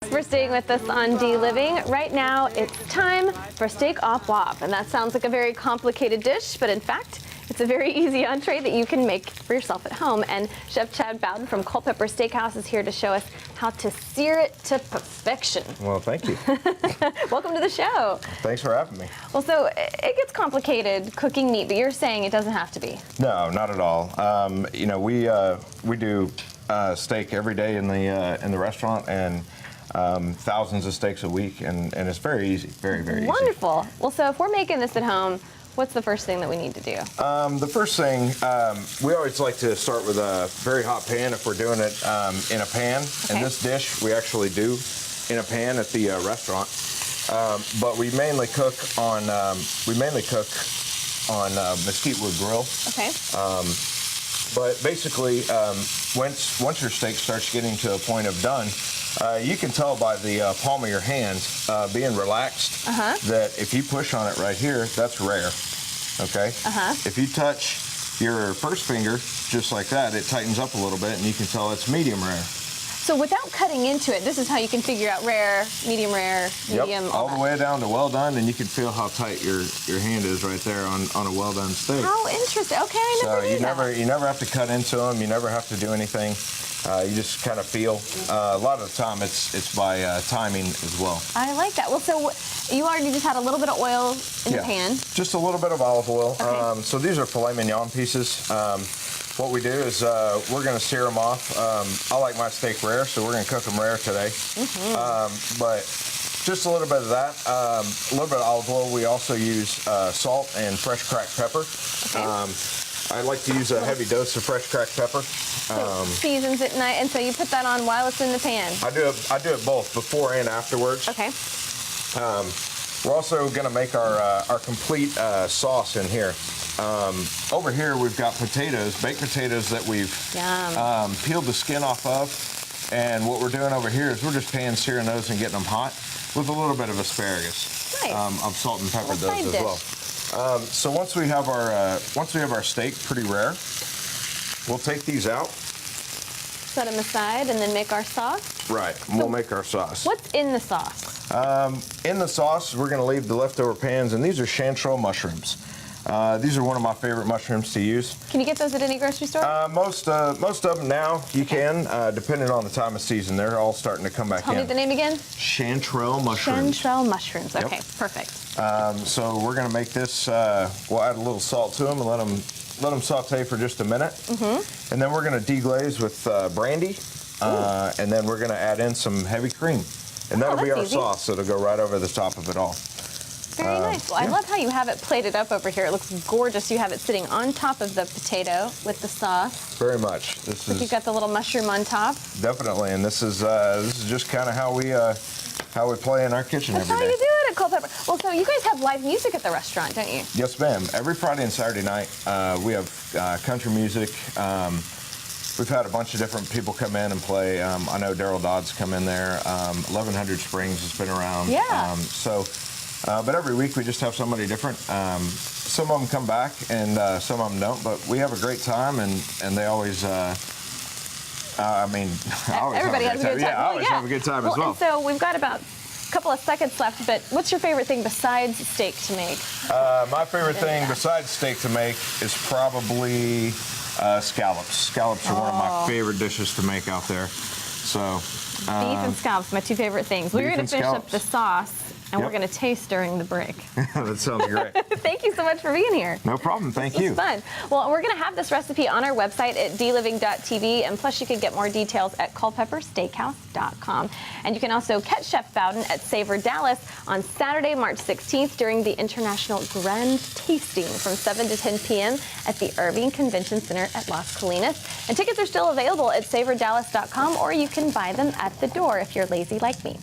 For staying with us on D-Living, right now it's time for steak au poivre, and that sounds like a very complicated dish, but in fact, it's a very easy entree that you can make for yourself at home. And Chef Chad Bowden from Culpeper Steakhouse is here to show us how to sear it to perfection. Well, thank you. Welcome to the show. Thanks for having me. Well, so it gets complicated cooking meat, but you're saying it doesn't have to be. No, not at all. You know, we do steak every day in the restaurant, and thousands of steaks a week, and it's very easy, very easy. Wonderful. Well, so if we're making this at home, what's the first thing that we need to do? The first thing, we always like to start with a very hot pan if we're doing it in a pan. Okay. And this dish we actually do in a pan at the restaurant, but we mainly cook on mesquite wood grill. Okay. But basically, once your steak starts getting to a point of done, you can tell by the palm of your hand being relaxed that if you push on it right here, that's rare, okay? If you touch your first finger just like that, it tightens up a little bit, and you can tell it's medium rare. So without cutting into it, this is how you can figure out rare, medium, Yep, all the way down to well done, and you can feel how tight your hand is right there on a well done steak. How interesting. Okay, I never knew that. You never have to cut into them. You never have to do anything. You just kind of feel. A lot of the time, it's by timing as well. I like that. Well, so you already just had a little bit of oil in the pan. Just a little bit of olive oil. Okay. So these are filet mignon pieces. What we do is we're going to sear them off. I like my steak rare, so we're going to cook them rare today. But just a little bit of that, a little bit of olive oil. We also use salt and fresh cracked pepper. Okay. I like to use a heavy dose of fresh cracked pepper. So seasons at night, and so you put that on while it's in the pan. I do it both before and afterwards. Okay. We're also going to make our complete sauce in here. Over here we've got potatoes, baked potatoes that we've peeled the skin off of, and what we're doing over here is we're just pan searing those and getting them hot with a little bit of asparagus. Nice. I've salt and peppered those as well. So once we have our steak pretty rare, we'll take these out. Set them aside and then make our sauce. Right, and we'll make our sauce. What's in the sauce? In the sauce, we're going to leave the leftover pans, and these are chanterelle mushrooms. These are one of my favorite mushrooms to use. Can you get those at any grocery store? Most of them now you can, depending on the time of season. They're all starting to come back in. Tell me the name again. Chanterelle mushrooms. Chanterelle mushrooms. Okay, Yep. perfect. So we're going to make this. We'll add a little salt to them and let them saute for just a minute, and then we're going to deglaze with brandy, and then we're going to add in some heavy cream, and that'll be our sauce. It'll go right over the top of it all. Very nice. Well, I love how you have it plated up over here. It looks gorgeous. You have it sitting on top of the potato with the sauce. Very much. You've got the little mushroom on top. Definitely, and this is just kind of how we play in our kitchen every day. That's how you do it at Culpeper. Well, so you guys have live music at the restaurant, don't you? Yes, ma'am. Every Friday and Saturday night, we have country music. We've had a bunch of different people come in and play. I know Daryl Dodd's come in there. 1100 Springs has been around. Yeah. But every week we just have somebody different. Some of them come back and some of them don't, but we have a great time, and they always, I always Everybody has a good time. Yeah, I always have a good time as well. And so we've got about a couple of seconds left, but what's your favorite thing besides steak to make? My favorite thing besides steak to make is probably scallops. Scallops are one of my favorite dishes to make out there. So beef and scallops, my two favorite things. We're going to finish up the sauce, and we're going to taste during the break. That sounds great. Thank you so much for being here. No problem. Thank you. It's fun. Well, we're going to have this recipe on our website at dliving.tv, and plus you can get more details at culpepersteakhouse.com. And you can also catch Chef Bowden at Savor Dallas on Saturday, March 16th during the International Grand Tasting from 7 to 10 p.m. at the Irving Convention Center at Las Colinas. And tickets are still available at savordallas.com, or you can buy them at the door if you're lazy like me.